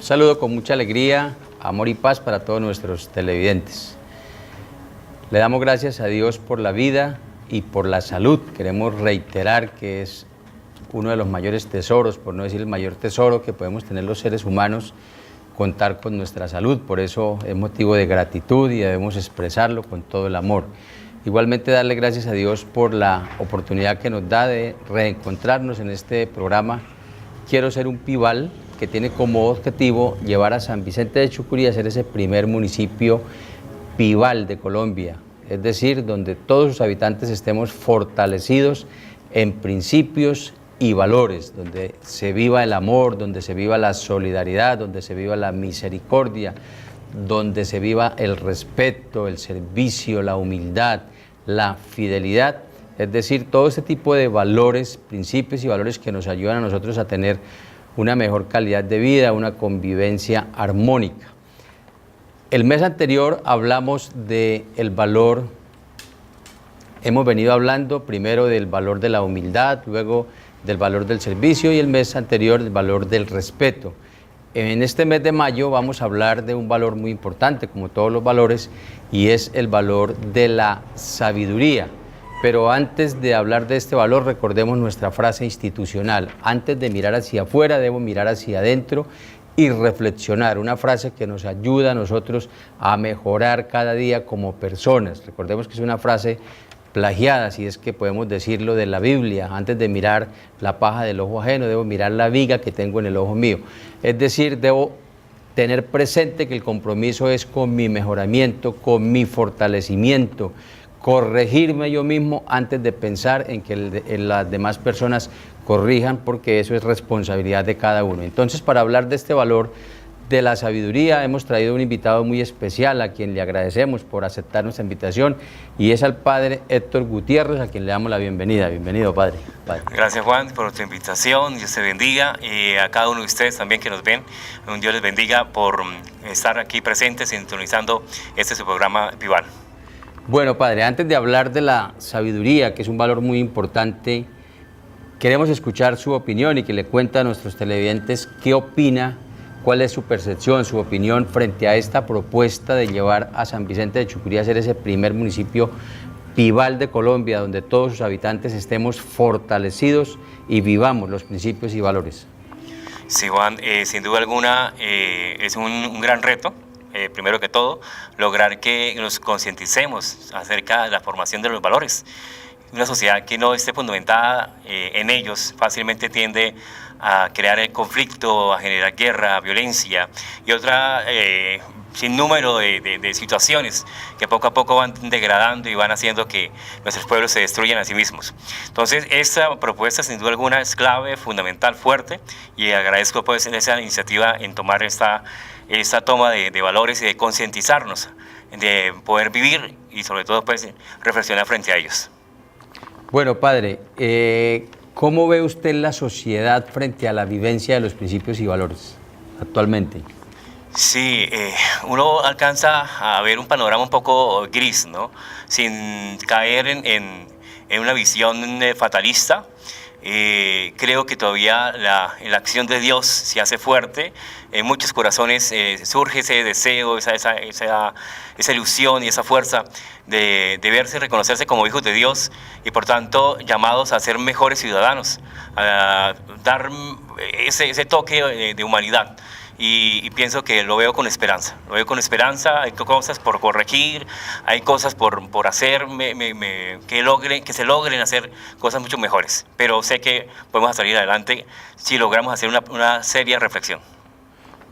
saludo con mucha alegría, amor y paz para todos nuestros televidentes. Le damos gracias a Dios por la vida y por la salud. Queremos reiterar que es uno de los mayores tesoros, por no decir el mayor tesoro que podemos tener los seres humanos, contar con nuestra salud. Por eso es motivo de gratitud y debemos expresarlo con todo el amor. Igualmente darle gracias a Dios por la oportunidad que nos da de reencontrarnos en este programa Quiero ser un Pibal, que tiene como objetivo llevar a San Vicente de Chucurí a ser ese primer municipio Pibal de Colombia, es decir, donde todos sus habitantes estemos fortalecidos en principios y valores, donde se viva el amor, donde se viva la solidaridad, donde se viva la misericordia, donde se viva el respeto, el servicio, la humildad, la fidelidad, es decir, todo este tipo de valores, principios y valores que nos ayudan a nosotros a tener una mejor calidad de vida, una convivencia armónica. El mes anterior hablamos del valor, hemos venido hablando primero del valor de la humildad, luego del valor del servicio y el mes anterior del valor del respeto. En este mes de mayo vamos a hablar de un valor muy importante, como todos los valores, y es el valor de la sabiduría. Pero antes de hablar de este valor, recordemos nuestra frase institucional. Antes de mirar hacia afuera, debo mirar hacia adentro y reflexionar. Una frase que nos ayuda a nosotros a mejorar cada día como personas. Recordemos que es una frase plagiada, si es que podemos decirlo, de la Biblia. Antes de mirar la paja del ojo ajeno, debo mirar la viga que tengo en el ojo mío. Es decir, debo tener presente que el compromiso es con mi mejoramiento, con mi fortalecimiento, corregirme yo mismo antes de pensar en que las demás personas corrijan, porque eso es responsabilidad de cada uno. Entonces, para hablar de este valor de la sabiduría, hemos traído un invitado muy especial a quien le agradecemos por aceptar nuestra invitación, y es al padre Héctor Gutiérrez, a quien le damos la bienvenida. Bienvenido, padre. Gracias, Juan, por tu invitación. Dios te bendiga, y a cada uno de ustedes también que nos ven, Dios les bendiga por estar aquí presentes, sintonizando su programa Pibal. Bueno, padre, antes de hablar de la sabiduría, que es un valor muy importante, queremos escuchar su opinión y que le cuente a nuestros televidentes qué opina, cuál es su percepción, su opinión frente a esta propuesta de llevar a San Vicente de Chucurí a ser ese primer municipio Pibal de Colombia, donde todos sus habitantes estemos fortalecidos y vivamos los principios y valores. Sí, Juan, sin duda alguna es un gran reto. Primero que todo, lograr que nos concienticemos acerca de la formación de los valores. Una sociedad que no esté fundamentada en ellos fácilmente tiende a crear el conflicto, a generar guerra, violencia y otra sin número de situaciones que poco a poco van degradando y van haciendo que nuestros pueblos se destruyan a sí mismos. Entonces, esta propuesta sin duda alguna es clave, fundamental, fuerte, y agradezco pues esa iniciativa en tomar esta toma de valores y de concientizarnos, de poder vivir y sobre todo pues reflexionar frente a ellos. Bueno, padre, ¿cómo ve usted la sociedad frente a la vivencia de los principios y valores actualmente? Sí, uno alcanza a ver un panorama un poco gris, ¿no? Sin caer en una visión fatalista. Creo que todavía la acción de Dios se hace fuerte. En muchos corazones surge ese deseo, esa ilusión y esa fuerza de verse, reconocerse como hijos de Dios y por tanto llamados a ser mejores ciudadanos, a dar ese toque de humanidad. Y pienso que lo veo con esperanza. Hay cosas por corregir, hay cosas por hacer, que se logren hacer cosas mucho mejores. Pero sé que podemos salir adelante si logramos hacer una seria reflexión.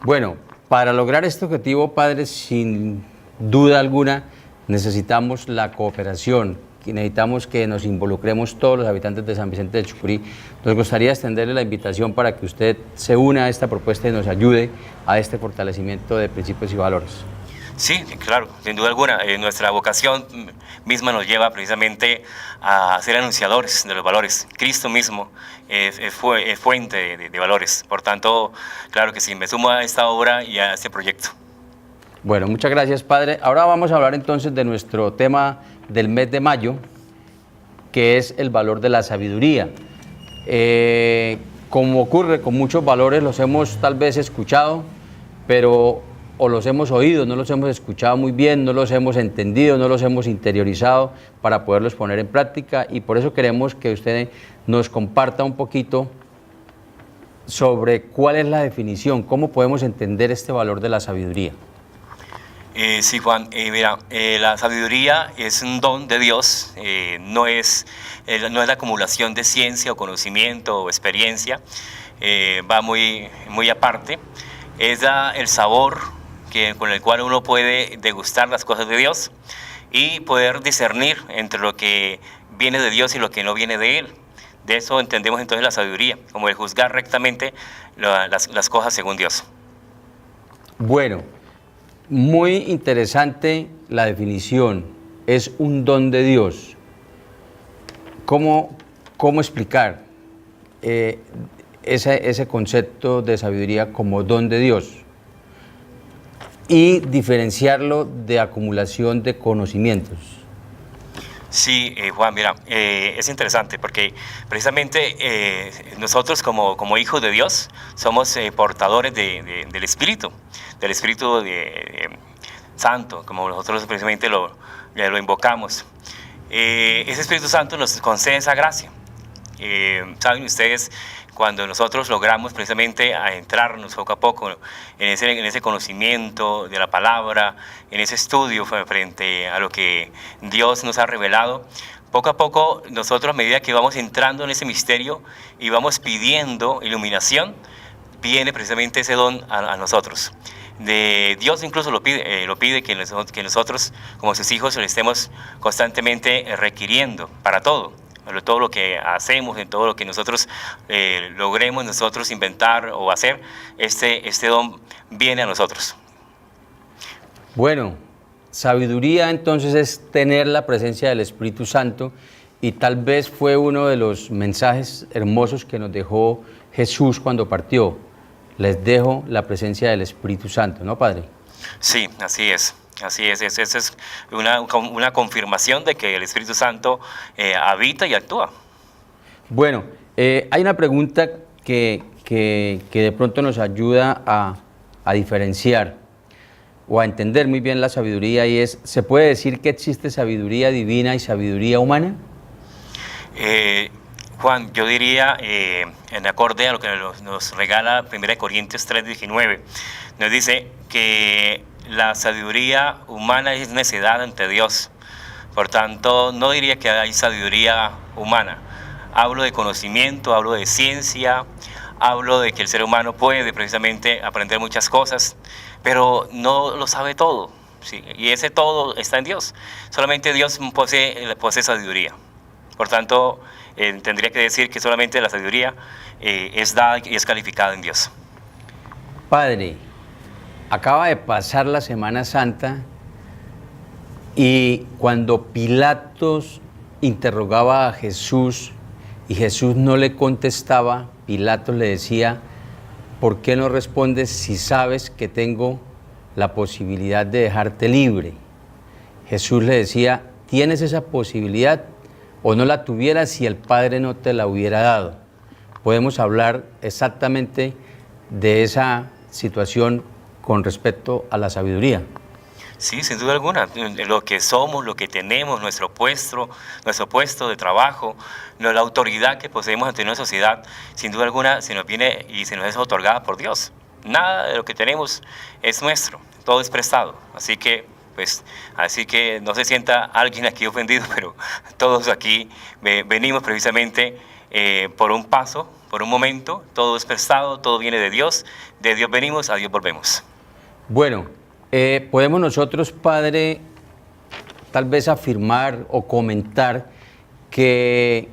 Bueno, para lograr este objetivo, padre, sin duda alguna, necesitamos la cooperación, necesitamos que nos involucremos todos los habitantes de San Vicente de Chucurí. Nos gustaría extenderle la invitación para que usted se una a esta propuesta y nos ayude a este fortalecimiento de principios y valores. Sí, claro, sin duda alguna. Nuestra vocación misma nos lleva precisamente a ser anunciadores de los valores. Cristo mismo es fuente de valores. Por tanto, claro que sí, me sumo a esta obra y a este proyecto. Bueno, muchas gracias, padre. Ahora vamos a hablar entonces de nuestro tema del mes de mayo, que es el valor de la sabiduría. Como ocurre con muchos valores, los hemos tal vez escuchado, pero o los hemos oído, no los hemos escuchado muy bien, no los hemos entendido, no los hemos interiorizado para poderlos poner en práctica, y por eso queremos que usted nos comparta un poquito sobre cuál es la definición, cómo podemos entender este valor de la sabiduría. Sí, Juan, mira, la sabiduría es un don de Dios, no es la acumulación de ciencia o conocimiento o experiencia, va muy aparte, es el sabor con el cual uno puede degustar las cosas de Dios y poder discernir entre lo que viene de Dios y lo que no viene de Él. De eso entendemos entonces la sabiduría, como el juzgar rectamente las cosas según Dios. Bueno, muy interesante la definición, es un don de Dios. ¿Cómo explicar ese concepto de sabiduría como don de Dios y diferenciarlo de acumulación de conocimientos? Sí, Juan, mira, es interesante porque precisamente nosotros como hijos de Dios somos portadores del Espíritu Santo, como nosotros precisamente lo invocamos. Ese Espíritu Santo nos concede esa gracia. Saben ustedes, cuando nosotros logramos precisamente adentrarnos poco a poco en ese conocimiento de la palabra, en ese estudio frente a lo que Dios nos ha revelado, poco a poco nosotros, a medida que vamos entrando en ese misterio y vamos pidiendo iluminación, viene precisamente ese don a nosotros. De Dios incluso lo pide que nosotros como sus hijos le estemos constantemente requiriendo para todo lo que hacemos, en todo lo que nosotros logremos nosotros inventar o hacer, este don viene a nosotros. Bueno, sabiduría entonces es tener la presencia del Espíritu Santo, y tal vez fue uno de los mensajes hermosos que nos dejó Jesús cuando partió. Les dejo la presencia del Espíritu Santo, ¿no, Padre? Sí, así es. Así es, esa es una confirmación de que el Espíritu Santo habita y actúa. Bueno, hay una pregunta que de pronto nos ayuda a diferenciar o a entender muy bien la sabiduría, y es, ¿se puede decir que existe sabiduría divina y sabiduría humana? Juan, yo diría, en acorde a lo que nos regala 1 Corintios 3:19, nos dice que la sabiduría humana es necedad ante Dios. Por tanto, no diría que hay sabiduría humana. Hablo de conocimiento, hablo de ciencia, hablo de que el ser humano puede precisamente aprender muchas cosas, pero no lo sabe todo. ¿Sí? Y ese todo está en Dios. Solamente Dios posee sabiduría. Por tanto, tendría que decir que solamente la sabiduría es dada y es calificada en Dios. Padre, acaba de pasar la Semana Santa, y cuando Pilatos interrogaba a Jesús y Jesús no le contestaba, Pilatos le decía, ¿por qué no respondes si sabes que tengo la posibilidad de dejarte libre? Jesús le decía, tienes esa posibilidad o no la tuvieras si el Padre no te la hubiera dado. Podemos hablar exactamente de esa situación con respecto a la sabiduría. Sí, sin duda alguna, lo que somos, lo que tenemos, nuestro puesto de trabajo, la autoridad que poseemos ante una sociedad, sin duda alguna se nos viene y se nos es otorgada por Dios. Nada de lo que tenemos es nuestro, todo es prestado. Así que no se sienta alguien aquí ofendido, pero todos aquí venimos precisamente por un paso, por un momento, todo es prestado, todo viene de Dios venimos, a Dios volvemos. Bueno, podemos nosotros, Padre, tal vez afirmar o comentar que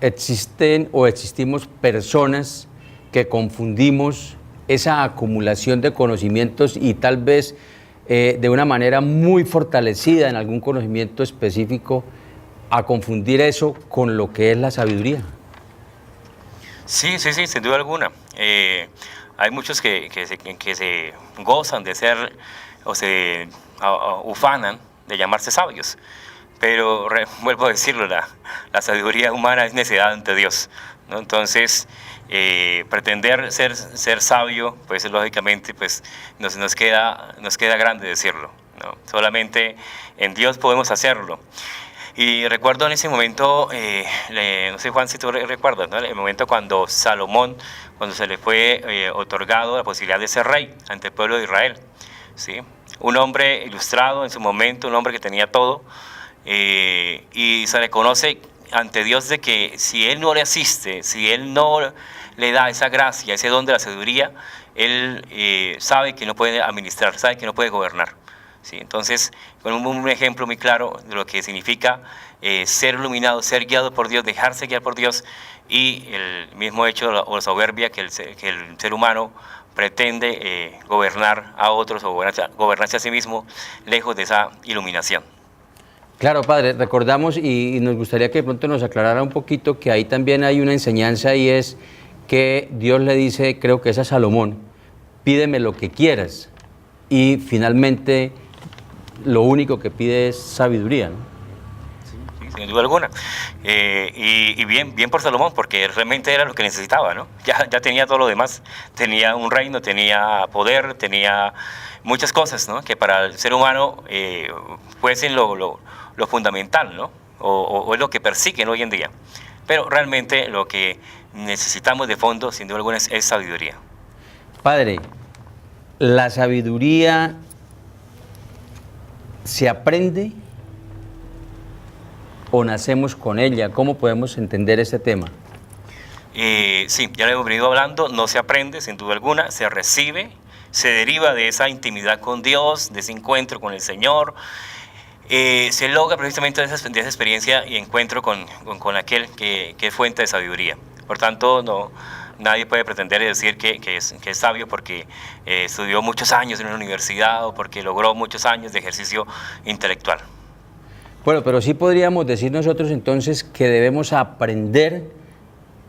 existen o existimos personas que confundimos esa acumulación de conocimientos y tal vez de una manera muy fortalecida en algún conocimiento específico, a confundir eso con lo que es la sabiduría. Sí, sin duda alguna. Hay muchos que se gozan de ser o se ufanan de llamarse sabios, pero vuelvo a decirlo, la sabiduría humana es necedad ante Dios. ¿no? Entonces, pretender ser sabio, pues lógicamente pues, nos queda grande decirlo, ¿no? Solamente en Dios podemos hacerlo. Y recuerdo en ese momento, no sé Juan si tú recuerdas, ¿no? El momento cuando Salomón, cuando se le fue otorgado la posibilidad de ser rey ante el pueblo de Israel, ¿sí? Un hombre ilustrado en su momento, un hombre que tenía todo, y se reconoce ante Dios de que si Él no le asiste, si Él no le da esa gracia, ese don de la sabiduría, Él sabe que no puede administrar, sabe que no puede gobernar. ¿Sí? Entonces, con un ejemplo muy claro de lo que significa ser iluminado, ser guiado por Dios, dejarse guiar por Dios, y el mismo hecho o la soberbia que el ser humano pretende gobernar a otros o gobernarse a sí mismo lejos de esa iluminación. Claro, padre, recordamos y nos gustaría que de pronto nos aclarara un poquito que ahí también hay una enseñanza y es que Dios le dice, creo que es a Salomón, pídeme lo que quieras, y finalmente lo único que pide es sabiduría, ¿no? Sí, sin duda alguna. Y bien por Salomón, porque realmente era lo que necesitaba, ¿no? Ya tenía todo lo demás. Tenía un reino, tenía poder, tenía muchas cosas, ¿no? Que para el ser humano fuesen lo fundamental, ¿no? O es lo que persiguen hoy en día. Pero realmente lo que necesitamos de fondo, sin duda alguna, es sabiduría. Padre, la sabiduría ¿se aprende o nacemos con ella? ¿Cómo podemos entender ese tema? Sí, ya lo hemos venido hablando, no se aprende sin duda alguna, se recibe, se deriva de esa intimidad con Dios, de ese encuentro con el Señor, se logra precisamente de esa experiencia y encuentro con aquel que es fuente de sabiduría. Por tanto, nadie puede pretender decir que es sabio porque estudió muchos años en una universidad o porque logró muchos años de ejercicio intelectual. Bueno, pero sí podríamos decir nosotros entonces que debemos aprender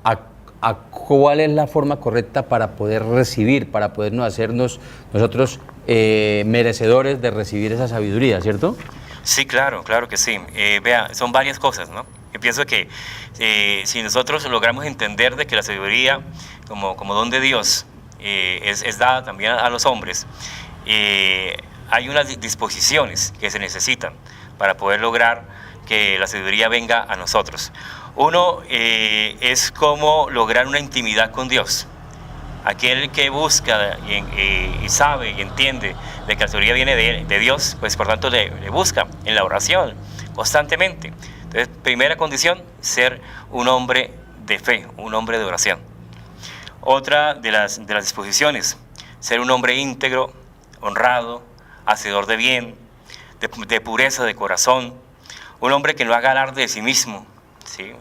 a cuál es la forma correcta para poder recibir, para podernos hacernos nosotros merecedores de recibir esa sabiduría, ¿cierto? Sí, claro que sí. Vea, son varias cosas, ¿no? Yo pienso que si nosotros logramos entender de que la sabiduría como don de Dios es dada también a los hombres, hay unas disposiciones que se necesitan para poder lograr que la sabiduría venga a nosotros. Uno es cómo lograr una intimidad con Dios. Aquel que busca y sabe y entiende de que la sabiduría viene de Dios, pues por tanto le busca en la oración constantemente. Entonces, primera condición, ser un hombre de fe, un hombre de oración. Otra de las disposiciones, ser un hombre íntegro, honrado, hacedor de bien, de pureza de corazón, un hombre que no haga alarde de sí mismo, ¿sí?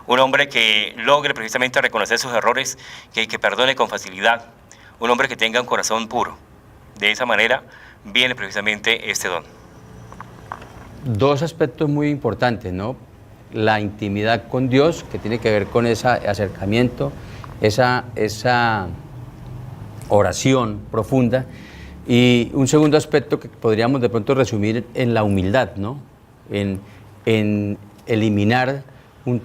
Un hombre que logre precisamente reconocer sus errores, que perdone con facilidad, un hombre que tenga un corazón puro. De esa manera viene precisamente este don. Dos aspectos muy importantes, ¿no? La intimidad con Dios, que tiene que ver con ese acercamiento, esa oración profunda, y un segundo aspecto que podríamos de pronto resumir en la humildad, ¿no? En eliminar una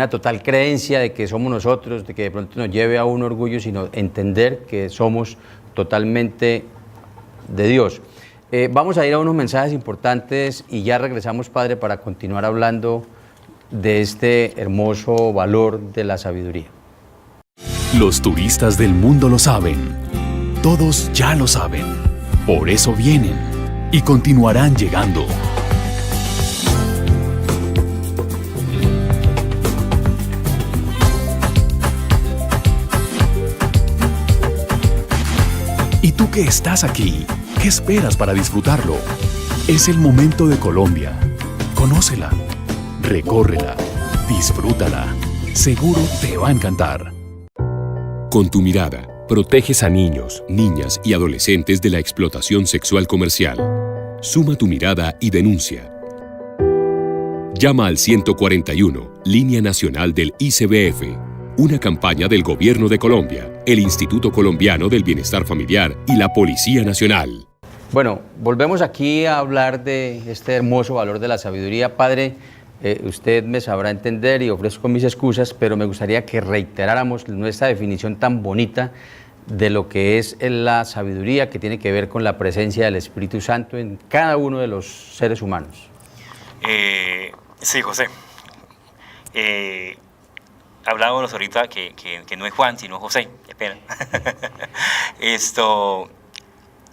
total creencia de que somos nosotros, de que de pronto nos lleve a un orgullo, sino entender que somos totalmente de Dios. Vamos a ir a unos mensajes importantes y ya regresamos, Padre, para continuar hablando de este hermoso valor de la sabiduría. Los turistas del mundo lo saben. Todos ya lo saben. Por eso vienen y continuarán llegando. ¿Y tú que estás aquí? ¿Qué esperas para disfrutarlo? Es el momento de Colombia. Conócela, recórrela, disfrútala. Seguro te va a encantar. Con tu mirada, proteges a niños, niñas y adolescentes de la explotación sexual comercial. Suma tu mirada y denuncia. Llama al 141, Línea Nacional del ICBF. Una campaña del Gobierno de Colombia, el Instituto Colombiano del Bienestar Familiar y la Policía Nacional. Bueno, volvemos aquí a hablar de este hermoso valor de la sabiduría. Padre, usted me sabrá entender y ofrezco mis excusas, pero me gustaría que reiteráramos nuestra definición tan bonita de lo que es la sabiduría, que tiene que ver con la presencia del Espíritu Santo en cada uno de los seres humanos. Sí, José. Hablábamos ahorita que no es Juan, sino José, qué pena.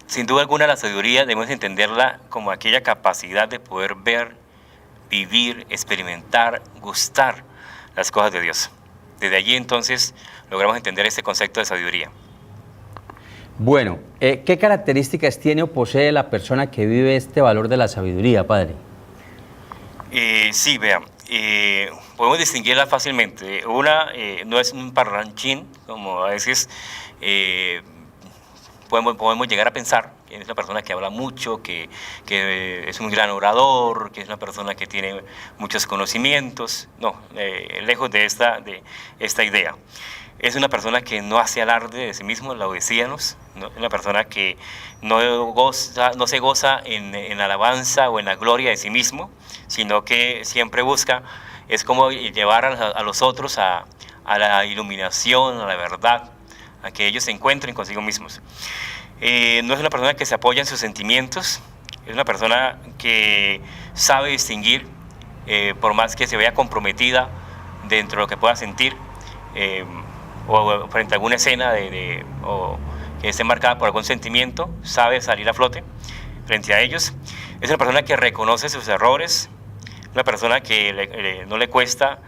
Sin duda alguna, la sabiduría debemos entenderla como aquella capacidad de poder ver, vivir, experimentar, gustar las cosas de Dios. Desde allí entonces logramos entender este concepto de sabiduría. Bueno, ¿qué características tiene o posee la persona que vive este valor de la sabiduría, padre? Sí, vean, podemos distinguirla fácilmente. Una no es un parlanchín, como a veces podemos llegar a pensar, que es una persona que habla mucho, que es un gran orador, que es una persona que tiene muchos conocimientos. No, lejos de esta idea. Es una persona que no hace alarde de sí mismo, laodiceanos, ¿no? Es una persona que no se goza en la alabanza o en la gloria de sí mismo, sino que siempre busca, es como llevar a los otros a la iluminación, a la verdad, a que ellos se encuentren consigo mismos. No es una persona que se apoya en sus sentimientos, es una persona que sabe distinguir, por más que se vea comprometida dentro de lo que pueda sentir, o frente a alguna escena o que esté marcada por algún sentimiento, sabe salir a flote frente a ellos. Es una persona que reconoce sus errores, una persona que no le cuesta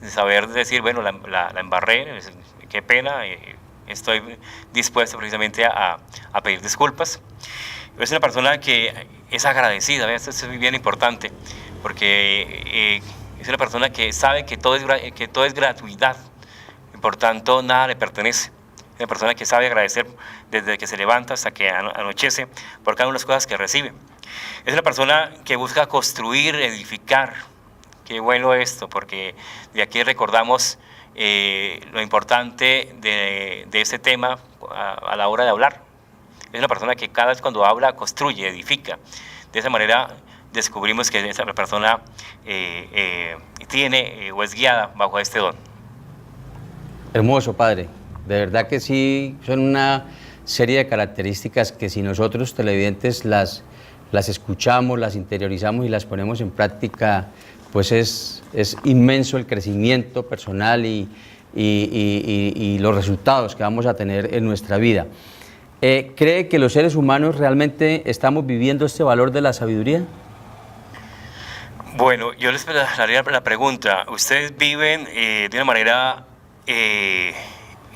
saber decir, bueno, la embarré, qué pena, estoy dispuesto precisamente a pedir disculpas. Es una persona que es agradecida, esto es bien importante, porque es una persona que sabe que todo es gratuidad, y por tanto nada le pertenece. Es una persona que sabe agradecer desde que se levanta hasta que anochece por cada una de las cosas que recibe. Es una persona que busca construir, edificar. Qué bueno esto, porque de aquí recordamos lo importante de ese tema a la hora de hablar. Es una persona que cada vez cuando habla construye, edifica. De esa manera descubrimos que esa persona tiene o es guiada bajo este don. Hermoso, padre. De verdad que sí, son una serie de características que si nosotros televidentes las escuchamos, las interiorizamos y las ponemos en práctica, pues es inmenso el crecimiento personal y los resultados que vamos a tener en nuestra vida. ¿Cree que los seres humanos realmente estamos viviendo este valor de la sabiduría? Bueno, yo les haría la pregunta. ¿Ustedes viven de una manera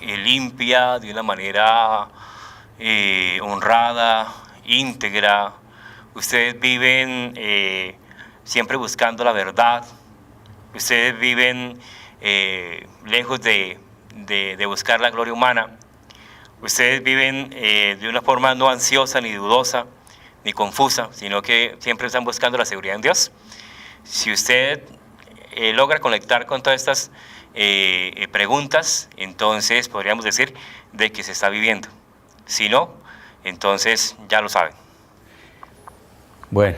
limpia, de una manera honrada, íntegra? ¿Ustedes viven siempre buscando la verdad? ¿Ustedes viven lejos de buscar la gloria humana? ¿Ustedes viven de una forma no ansiosa, ni dudosa, ni confusa, sino que siempre están buscando la seguridad en Dios? Si usted logra conectar con todas estas preguntas, entonces podríamos decir de que se está viviendo. Si no, entonces ya lo saben. Bueno,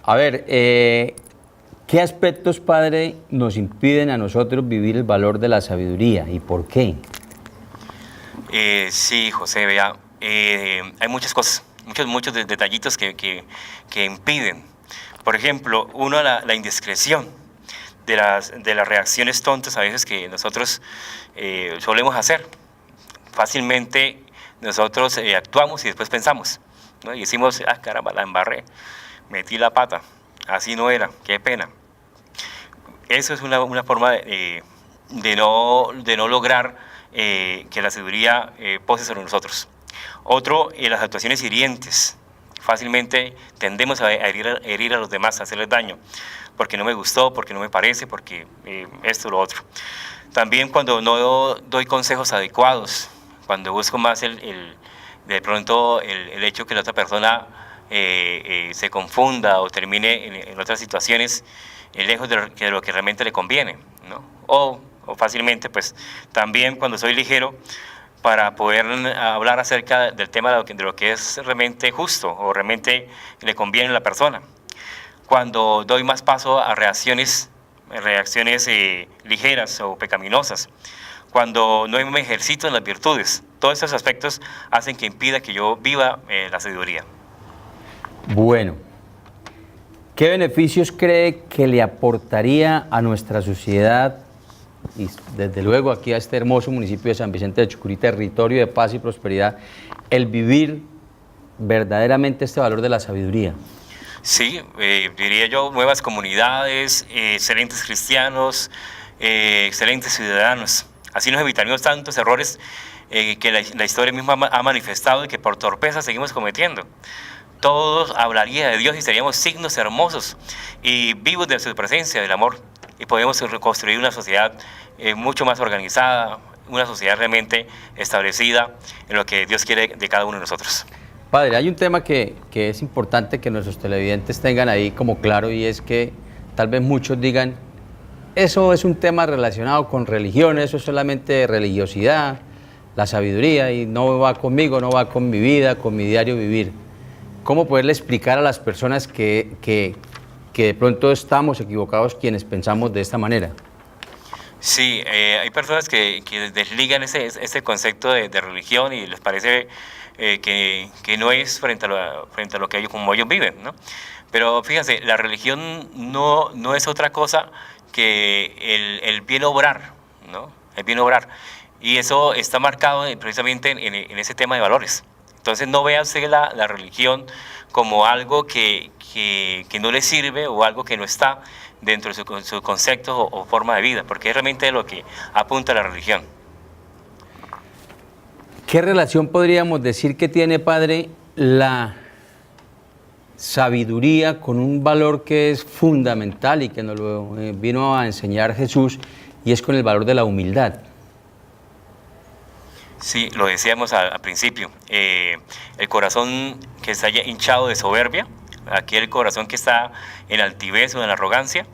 a ver, ¿qué aspectos, padre, nos impiden a nosotros vivir el valor de la sabiduría y por qué? Sí, José, vea, hay muchas cosas, muchos detallitos que impiden. Por ejemplo, uno, la indiscreción de las reacciones tontas a veces que nosotros solemos hacer. Fácilmente nosotros actuamos y después pensamos, ¿no? Y decimos, ah, caramba, la embarré, metí la pata, así no era, qué pena. Eso es una forma de no lograr que la sabiduría pose sobre nosotros. Otro, las actuaciones hirientes. Fácilmente tendemos a herir a los demás, a hacerles daño, porque no me gustó, porque no me parece, porque esto o lo otro. También cuando no doy consejos adecuados, cuando busco más de pronto el hecho que la otra persona se confunda o termine en otras situaciones lejos de lo que realmente le conviene, ¿no? O fácilmente, pues también cuando soy ligero para poder hablar acerca del tema de lo que es realmente justo o realmente le conviene a la persona. Cuando doy más paso a reacciones reacciones ligeras o pecaminosas, cuando no me ejercito en las virtudes. Todos estos aspectos hacen que impida que yo viva la sabiduría. Bueno, ¿qué beneficios cree que le aportaría a nuestra sociedad y desde luego aquí a este hermoso municipio de San Vicente de Chucurí, territorio de paz y prosperidad, el vivir verdaderamente este valor de la sabiduría? Sí, diría yo, nuevas comunidades, excelentes cristianos, excelentes ciudadanos. Así nos evitaríamos tantos errores que la historia misma ha manifestado y que por torpeza seguimos cometiendo. Todos hablaría de Dios y seríamos signos hermosos y vivos de su presencia, del amor. Y podemos reconstruir una sociedad mucho más organizada, una sociedad realmente establecida en lo que Dios quiere de cada uno de nosotros. Padre, hay un tema que es importante que nuestros televidentes tengan ahí como claro, y es que tal vez muchos digan, eso es un tema relacionado con religión, eso es solamente religiosidad, la sabiduría, y no va conmigo, no va con mi vida, con mi diario vivir. ¿Cómo poderle explicar a las personas que de pronto estamos equivocados quienes pensamos de esta manera? Sí, hay personas que desligan ese concepto de religión y les parece que no es frente a lo que ellos, como ellos viven, ¿no? Pero fíjense, la religión no es otra cosa que el bien obrar, ¿no? El bien obrar. Y eso está marcado precisamente en ese tema de valores. Entonces no vea usted la religión como algo que no le sirve o algo que no está dentro de su concepto o forma de vida, porque es realmente lo que apunta a la religión. ¿Qué relación podríamos decir que tiene, Padre, la sabiduría con un valor que es fundamental y que nos lo vino a enseñar Jesús, y es con el valor de la humildad? Sí, lo decíamos al principio, el corazón que está ya hinchado de soberbia, aquel corazón que está en altivez o en arrogancia,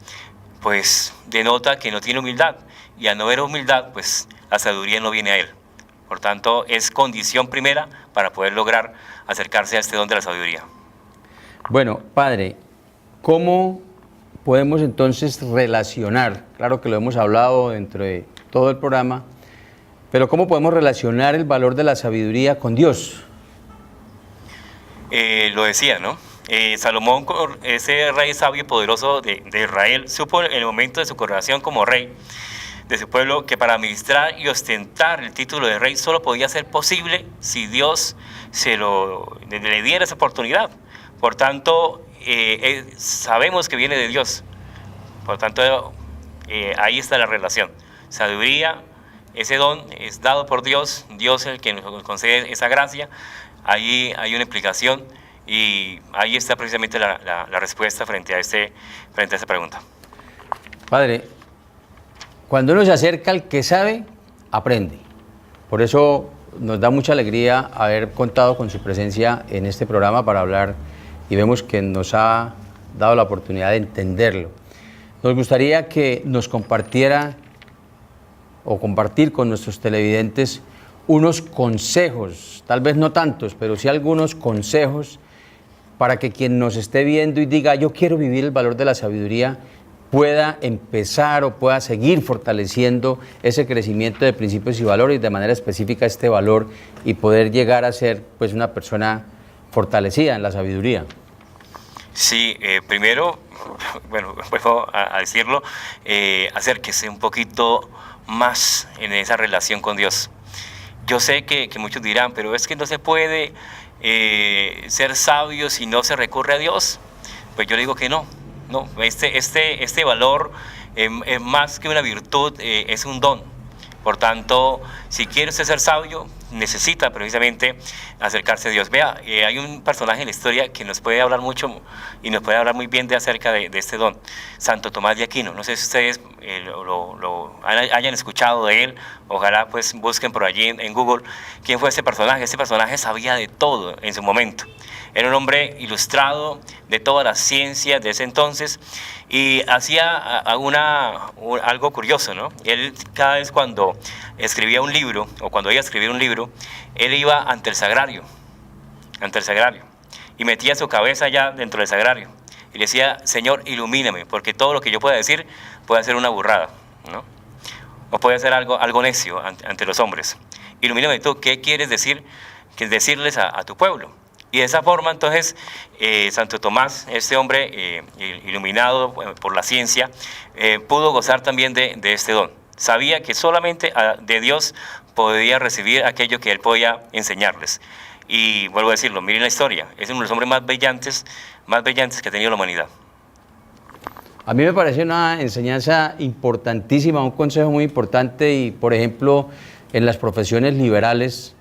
pues denota que no tiene humildad, y al no haber humildad, pues la sabiduría no viene a él. Por tanto, es condición primera para poder lograr acercarse a este don de la sabiduría. Bueno, Padre, ¿cómo podemos entonces relacionar? Claro que lo hemos hablado dentro de todo el programa, pero ¿cómo podemos relacionar el valor de la sabiduría con Dios? Lo decía, ¿no? Salomón, ese rey sabio y poderoso de Israel, supo en el momento de su coronación como rey de su pueblo que para administrar y ostentar el título de rey solo podía ser posible si Dios le diera esa oportunidad. Por tanto, sabemos que viene de Dios. Por tanto, ahí está la relación. Sabiduría, ese don es dado por Dios, Dios es el que nos concede esa gracia. Ahí hay una implicación y ahí está precisamente la respuesta frente a esta pregunta. Padre, cuando uno se acerca al que sabe, aprende. Por eso nos da mucha alegría haber contado con su presencia en este programa para hablar, y vemos que nos ha dado la oportunidad de entenderlo. Nos gustaría que nos compartiera o compartir con nuestros televidentes unos consejos, tal vez no tantos, pero sí algunos consejos para que quien nos esté viendo y diga yo quiero vivir el valor de la sabiduría, pueda empezar o pueda seguir fortaleciendo ese crecimiento de principios y valores, de manera específica este valor, y poder llegar a ser pues una persona fortalecida en la sabiduría. Sí, primero, bueno, vuelvo a decirlo, acérquese un poquito más en esa relación con Dios. Yo sé que muchos dirán, pero es que no se puede ser sabio si no se recurre a Dios. Pues yo le digo que no. No, este valor es más que una virtud, es un don. Por tanto, si quiere usted ser sabio, necesita precisamente acercarse a Dios. Vea, hay un personaje en la historia que nos puede hablar mucho y nos puede hablar muy bien acerca de este don, Santo Tomás de Aquino. No sé si ustedes hayan escuchado de él, ojalá pues busquen por allí en Google quién fue ese personaje. Ese personaje sabía de todo en su momento. Era un hombre ilustrado de todas las ciencias de ese entonces y hacía algo curioso, ¿no? Él cada vez cuando escribía un libro o cuando iba a escribir un libro, él iba ante el sagrario y metía su cabeza ya dentro del sagrario y le decía, Señor, ilumíname, porque todo lo que yo pueda decir puede ser una burrada, ¿no? O puede ser algo necio ante los hombres. Ilumíname tú, ¿qué quieres decir? Que decirles a tu pueblo. Y de esa forma, entonces, Santo Tomás, este hombre iluminado por la ciencia, pudo gozar también de este don. Sabía que solamente de Dios podía recibir aquello que él podía enseñarles. Y vuelvo a decirlo, miren la historia, es uno de los hombres más brillantes que ha tenido la humanidad. A mí me parece una enseñanza importantísima, un consejo muy importante y, por ejemplo, en las profesiones liberales,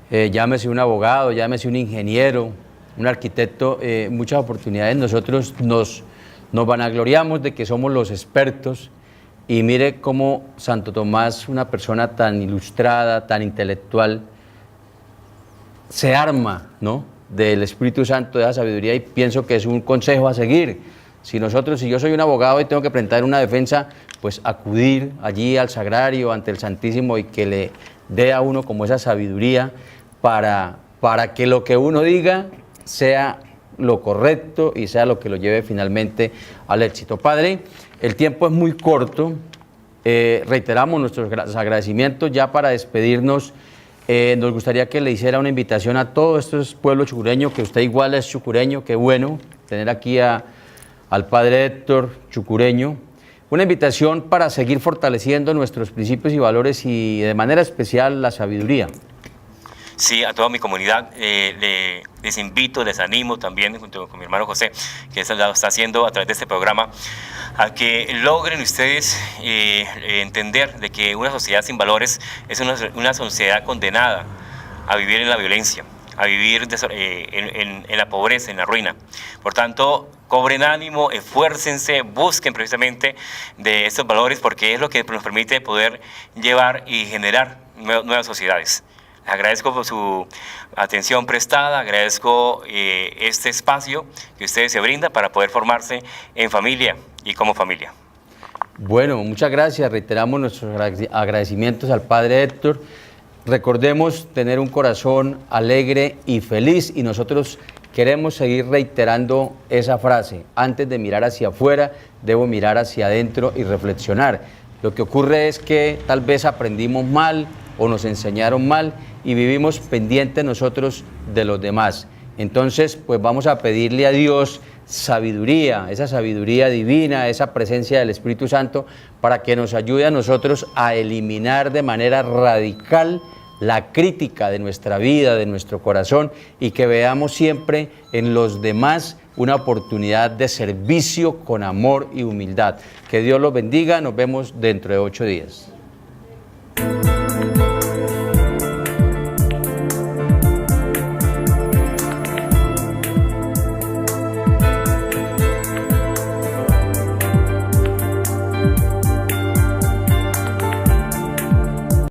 llámese un abogado, llámese un ingeniero, un arquitecto, muchas oportunidades nosotros nos vanagloriamos de que somos los expertos y mire cómo Santo Tomás, una persona tan ilustrada, tan intelectual, se arma, ¿no?, del Espíritu Santo, de la sabiduría, y pienso que es un consejo a seguir. Si yo soy un abogado y tengo que presentar una defensa, pues acudir allí al sagrario, ante el Santísimo, y que le dé a uno como esa sabiduría para que lo que uno diga sea lo correcto y sea lo que lo lleve finalmente al éxito. Padre, el tiempo es muy corto, reiteramos nuestros agradecimientos ya para despedirnos. Nos gustaría que le hiciera una invitación a todos estos pueblos chucureños, que usted igual es chucureño, qué bueno tener aquí al padre Héctor, chucureño, una invitación para seguir fortaleciendo nuestros principios y valores y de manera especial la sabiduría. Sí, a toda mi comunidad les invito, les animo también, junto con mi hermano José, que lo está haciendo a través de este programa, a que logren ustedes entender de que una sociedad sin valores es una sociedad condenada a vivir en la violencia, a vivir en la pobreza, en la ruina. Por tanto, cobren ánimo, esfuércense, busquen precisamente de estos valores, porque es lo que nos permite poder llevar y generar nuevas sociedades. Les agradezco por su atención prestada, agradezco este espacio que ustedes se brindan para poder formarse en familia y como familia. Bueno, muchas gracias, reiteramos nuestros agradecimientos al padre Héctor. Recordemos tener un corazón alegre y feliz, y nosotros queremos seguir reiterando esa frase: antes de mirar hacia afuera, debo mirar hacia adentro y reflexionar. Lo que ocurre es que tal vez aprendimos mal o nos enseñaron mal y vivimos pendientes nosotros de los demás. Entonces, pues vamos a pedirle a Dios sabiduría, esa sabiduría divina, esa presencia del Espíritu Santo, para que nos ayude a nosotros a eliminar de manera radical la crítica de nuestra vida, de nuestro corazón, y que veamos siempre en los demás una oportunidad de servicio con amor y humildad. Que Dios los bendiga, nos vemos dentro de 8 días.